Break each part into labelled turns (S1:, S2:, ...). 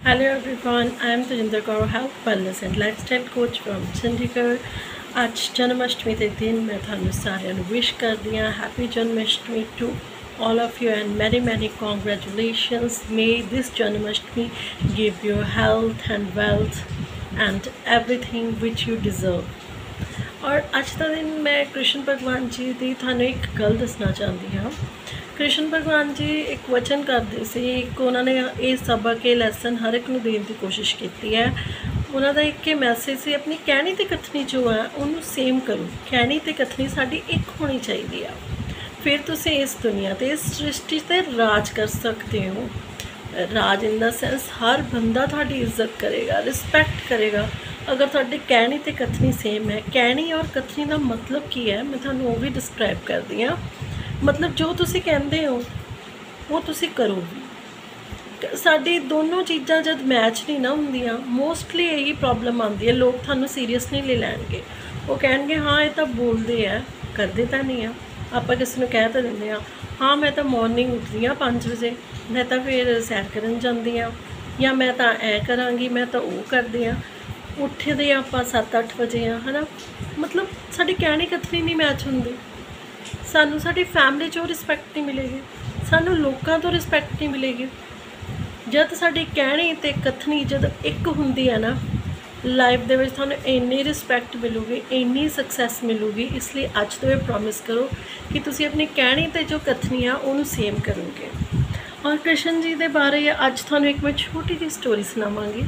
S1: Hello everyone, I am Tajinder Kaur, health, wellness and lifestyle coach from Chandigarh। आज जन्माष्टमी के दिन मैं थानू सारिਆਂ ਨੂੰ विश करदी हाँ happy Janmashtami to all of you and many congratulations। May this Janmashtami give you health and wealth and everything which you deserve। और आज का दिन मैं कृष्ण भगवान जी की थानू एक गल दसना चाहती हाँ। कृष्ण भगवान जी एक वचन करते सी, एक उन्होंने ये सबक ये लैसन हर एक नूं देण दी कोशिश की है। उन्होंने एक मैसेज से अपनी कहनी ते कथनी जो है उन्होंने सेम करो। कहनी ते कथनी साडी एक होनी चाहिए आ, फिर तुसीं इस दुनिया ते इस सृष्टि ते राज कर सकते हो। राज इन द सेंस हर बंदा तुहाडी इज्जत करेगा, रिस्पैक्ट करेगा अगर तुहाडी कहनी ते कथनी सेम है। कहनी और कथनी का मतलब की है मैं तुहानूं वो भी डिस्क्राइब करदी हाँ। मतलब जो तुसी कहते हो वो तुसी करो भी। साडी दोनों चीज़ां जब मैच नहीं ना होंदियां मोस्टली यही प्रॉब्लम आती है। लोग थानू सीरीयस नहीं ले लैणगे, वो कहेंगे हाँ ये तो बोलते हैं करते तो नहीं आ। आप किसी को कह तो देंगे हाँ मैं तो मॉर्निंग उठती हाँ 5 बजे, मैं तो फिर सैर करन जाती हाँ, या मैं तो ऐ करांगी, मैं तो वो करती हाँ, उठते आप 7-8 बजे हाँ, है ना। मतलब साडी कहनी कथनी नहीं मैच होंदी। सानू साडी फैमिली चो रिस्पैक्ट नहीं मिलेगी, सानू लोगों तो रिस्पैक्ट नहीं मिलेगी। जब साडी कहनी ते कथनी जब एक हुंदी है ना लाइफ दे विच थानू इन्नी रिस्पैक्ट मिलूगी, इन्नी सक्सैस मिलूगी। इसलिए अज तो ये प्रॉमिस करो कि तुसी अपनी कहनी ते जो कथनी आ उन्होंने सेम करोगे। और कृष्ण जी के बारे अज थानू एक मैं छोटी जी स्टोरी सुनावांगी।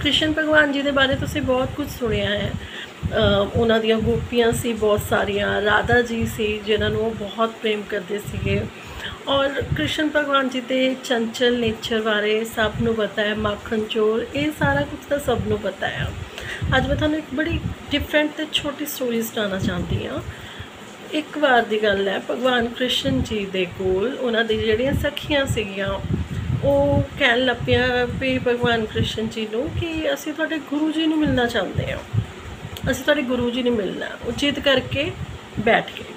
S1: कृष्ण भगवान जी के बारे तुसी बहुत कुछ सुनिया है। उन्हां दियां गोपियां सी बहुत सारियां, राधा जी सी जिन्होंने वो बहुत प्रेम करते थे। और कृष्ण भगवान जी के चंचल नेचर बारे सब नूं पता है, माखन चोर ये सारा कुछ तो सब नूं पता है। अज मैं तुहानूं एक बड़ी डिफरेंट ते छोटी स्टोरी सुनाना चाहती हाँ। एक बार की गल है, भगवान कृष्ण जी के कोल उन्हां दी जिहड़ियां सखियां सीगियां वो कहन लग पियां भी भगवान कृष्ण जी नूं कि असीं तुहाडे गुरु जी नूं मिलना चाहते हैं, असीं तुहाडे गुरु जी ने मिलना। वो जिद करके बैठ गए।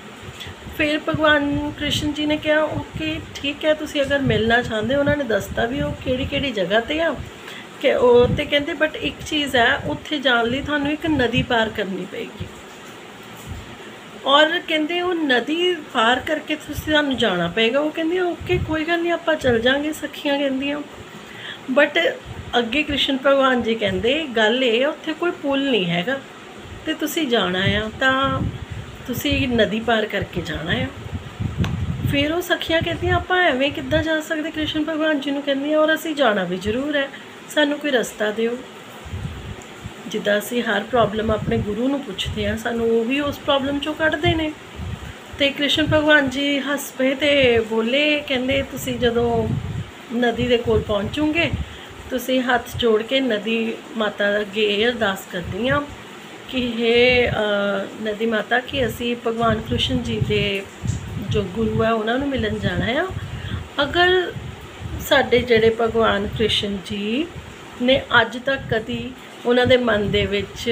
S1: फिर भगवान कृष्ण जी ने कहा ओके ठीक है तुसीं अगर मिलना चाहते हो। उन्होंने दसता भी वो किहड़ी जगह ते आ कि तो कहते बट एक चीज़ है उत्थे जाने लई तुहानूं एक नदी पार करनी पेगी। और कहते वो नदी पार करके तुहानूं जाना पेगा। वो कहते ओके कोई गल नहीं आपां चल जाएंगे, सखियां कहंदियां। बट अगे कृष्ण भगवान जी कहते गल ये उत्थे कोई पुल नहीं हैगा तो तुसी जाना है तो तुसी नदी पार करके जाना है। फिर वो सखियां कहती आप एवें किद्दां जा सकते, कृष्ण भगवान जी नूं कहंदियां और असीं जाना भी जरूर है, सानू कोई रस्ता दिओ। जिद्दां असीं हर प्रॉब्लम अपने गुरु नूं पुछदे हां सानू वो भी उस प्रॉब्लम चों कढदे ने। ते कृष्ण भगवान जी हस पे ते बोले कहंदे तुसी जदों नदी दे कोल पहुँचोगे तुसी हथ जोड़ के नदी माता अगे अरदास करदियां कि हे नदी माता कि असी भगवान कृष्ण जी के जो गुरु है उन्होंने मिलन जाना है। अगर साडे जेड़े भगवान कृष्ण जी ने अज तक कदी उन्होंने मन दे विच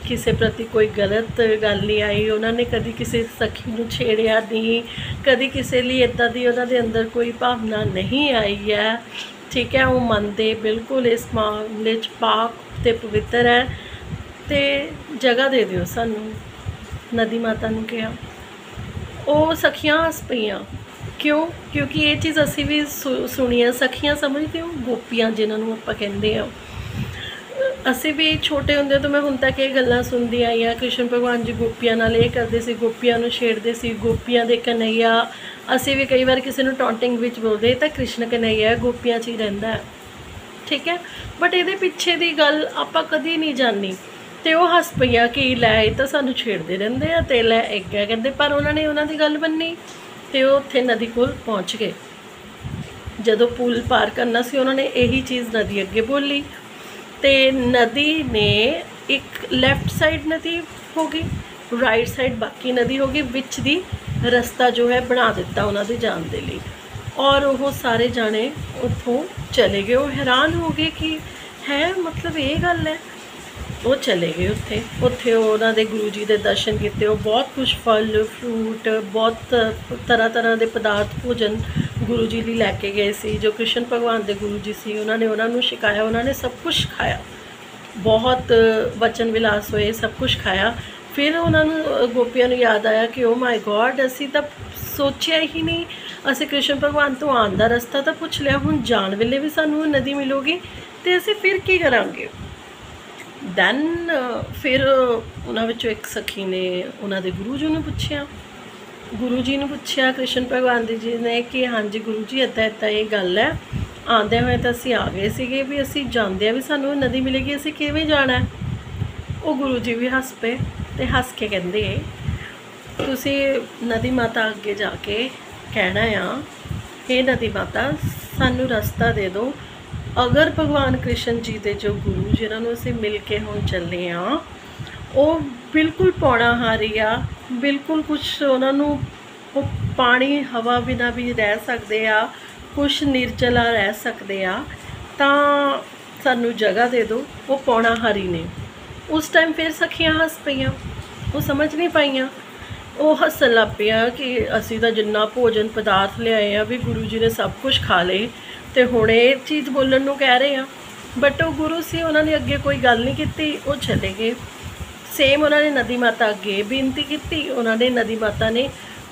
S1: किसी प्रति कोई गलत गल नहीं आई, उन्होंने कदी किसी सखी नूं छेड़िया नहीं, कदी किसी लिए इदां दी उन्होंने अंदर कोई भावना नहीं आई है, ठीक है, वो मन दे बिल्कुल इस मामले च पाक ते पवित्र है, ते जगह दे दिओ सानू। नदी माता नूं कहा। वो सखियां हस पईयां क्यों? क्योंकि ये चीज़ असी भी सुनी है। सखियां समझते हो गोपियां जिन्होंने आपां कहंदे आ। असी भी छोटे होंदे तो मैं हुण तक ये गल्लां सुनदी आई हां। कृष्ण भगवान जी गोपियां नाल ये करदे सी, गोपियां नूं छेड़दे सी, गोपियां दे कन्हैया। असी भी कई बार किसी नूं टॉन्टिंग विच बोलदे तां कृष्ण कन्हैया गोपियां च ही रहिंदा है, ठीक है। बट ये पिछे दी गल आपां कदी नहीं जानी। तो वह हस पईयां कि लै तो सानू छेड़ते रहंदे आ ते लै एक है कहते। पर उन्होंने उन्होंने गल बन्नी तो वो उत्थे नदी कोल पहुँच गए। जदों पुल पार करना सी उन्होंने यही चीज़ नदी अगे बोली तो नदी ने एक लैफ्ट साइड नदी हो गई, राइट साइड बाकी नदी हो गई, विच दी रस्ता जो है बना दिता उन्होंने जान दे लई। और वो सारे जाने उत्थों चले गए। वो हैरान हो गए कि है मतलब ये गल है। वो चले गए उत्थे उन्होंने गुरु जी के दर्शन किए। बहुत कुछ फल फ्रूट बहुत तरह तरह के पदार्थ भोजन गुरु जी ਲਈ लैके गए सी, जो कृष्ण भगवान के गुरु जी सी उन्होंने उन्होंने छकाया, उन्होंने सब कुछ खाया, बहुत वचन विलास होए, सब कुछ खाया। फिर उन्होंने गोपियां नूं याद आया कि ओ माय गॉड असी तो सोचिया ही नहीं, असी कृष्ण भगवान तो आने का रस्ता तो पुछ लिया, हुण जाण वेले भी सानू नदी मिलूगी तो असी फिर की करांगे। दैन फिर उन्हां विचों एक सखी ने उन्हां दे गुरु जी नूं पुछया, गुरु जी ने पूछा कृष्ण भगवान जी ने कि हाँ जी गुरु जी इदा इदा ये गल है, आंदे हुए तो असी आ गए थे भी असी जांदे भी सानू नदी मिलेगी, असी किवें जाना है। वो गुरु जी भी हस पे ते हस के कहंदे तुसी नदी माता अगे जाके कहना आ, हे नदी माता सानू रस्ता दे दो, अगर भगवान कृष्ण जी के जो गुरु जिन्होंने असी मिल के हुण चले हाँ वो बिल्कुल पौणाहारी आ, बिल्कुल कुछ उन्होंने वो पानी हवा बिना भी रह सकते आ, कुछ निर्जला रह सकते आ, तां सानू जगह दे दो, वो पौणाहारी ने। उस टाइम फिर सखियां हस पईयां, वो समझ नहीं पाईयां, वो हसन लग पियां कि असी तो जिन्ना भोजन पदार्थ लियाए आ भी गुरु जी ने सब कुछ खा ले तो हुण ये चीज़ बोलण नूं कह रहे हैं। बट वो गुरु सी उन्होंने अगे कोई गल नहीं की, वो चले गए। सेम उन्होंने नदी माता अगे बेनती की, उन्होंने नदी माता ने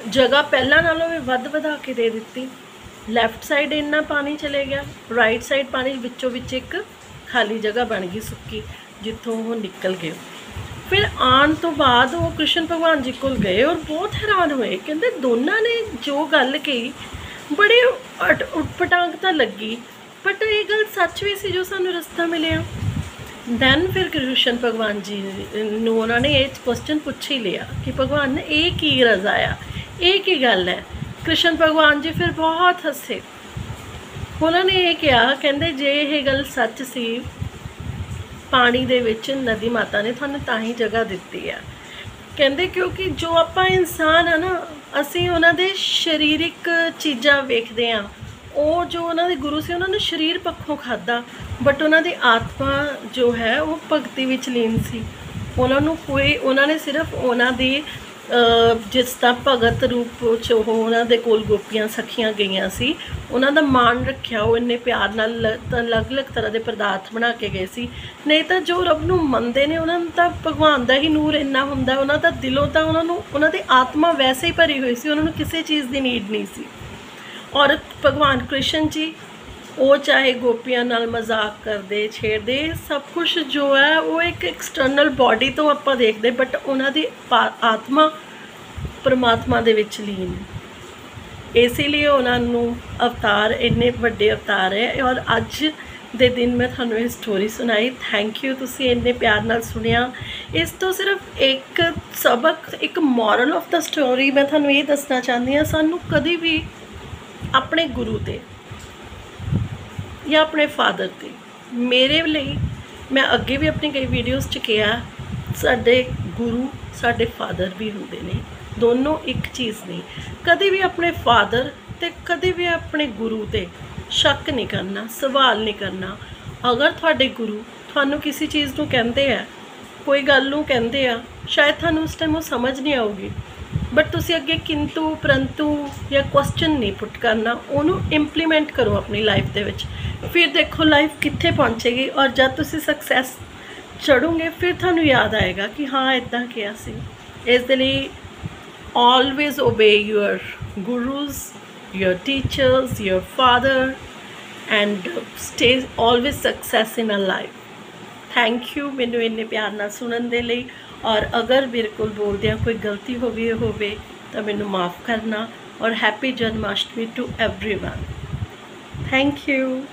S1: जगह पहला नालों भी वध वधा के दे दी। लैफ्ट साइड इन्ना पानी चले गया, राइट साइड पानी विचों विच एक खाली जगह बन गई सुक्की, जितों वो निकल गए। फिर आन तो बाद वो कृष्ण भगवान जी को गए और बहुत हैरान हुए, कहते दोनों ने जो गल कही बड़ी उटपटांग तो लगी, बट ये गल सच भी सी जो सानू रस्ता मिले। दैन फिर कृष्ण भगवान जी नूं उन्होंने ये क्वेश्चन पूछ ही लिया कि भगवान ने ये की रजाया, ये की गल है। कृष्ण भगवान जी फिर बहुत हसे, उन्होंने ये कहा कहते जे ये गल सच सी, पानी दे विच नदी माता ने थानू तां ही जगह दिती है, कहते क्योंकि जो आपां इंसान है ना असी उन्हां दे शरीरिक चीज़ां वेखदे हां, वो जो उन्होंने गुरु से उन्होंने शरीर पक्षों खादा, बट उन्होंने आत्मा जो है वो भगती विच लीन सी। उन्होंने कोई उन्होंने सिर्फ उन्होंने जिस तरह भगत रूप उन्होंने कोल गोपियां सखियां गईयां सी, उन्होंने मान रखिया, वो इन्ने प्यार नाल अलग अलग तरह के पदार्थ बना के गए सी। नहीं तो जो रब नूं मनदे ने उन्होंने तो भगवान का ही नूर इन्ना हुंदा, उन्हों दा दिलों तो उन्होंने आत्मा वैसे ही भरी हुई सी, उन्होंने किसी चीज़ की नीड नहीं सी। और भगवान कृष्ण जी वो चाहे गोपियां नाल मजाक करते छेड़ते, सब कुछ जो है वो एक एक्सटर्नल बॉडी तो आप देखते, बट उन्होंने आत्मा परमात्मा दे विच लीन, इसीलिए उन्होंने अवतार इन्ने वड्डे अवतार है। और अज दे दिन मैं थानू ये स्टोरी सुनाई, थैंक यू तुसी इन्ने प्यार नाल सुनिया। इस तो सिर्फ एक सबक, एक मॉरल ऑफ द स्टोरी मैं थानू ये दसना चाहती हाँ, सानू कभी भी अपने गुरु ते या अपने फादर ते, मेरे लिए मैं अगे भी अपनी कई वीडियोज़ च कहा, साडे गुरु साडे फादर भी हुंदे ने, दोनों एक चीज़ नहीं। कभी भी अपने फादर ते कभी भी अपने गुरु ते शक नहीं करना, सवाल नहीं करना। अगर थोड़े गुरु थानू किसी चीज़ नूं कहंदे आ, कोई गल नूं कहंदे आ, शायद थानू उस टाइम वो समझ नहीं आऊगी, बट तुसी अगे किंतु परंतु या क्वेश्चन नहीं पुट करना, उन्होंने इंप्लीमेंट करो अपनी लाइफ दे विच, फिर देखो लाइफ कित्थे पहुँचेगी। और जब तुसी सक्सैस चढ़ोगे फिर थानू याद आएगा कि हाँ इदा किया सी। इस दे लई always obey your gurus, your teachers, your father, and stay always success in a life. Thank you मैनू इन्ने प्यार नाल सुनन दे लई। और अगर मेरे को बोलदियां कोई गलती हो गई होवे तो मैनू माफ़ करना। और happy Janmashtami to everyone. Thank you.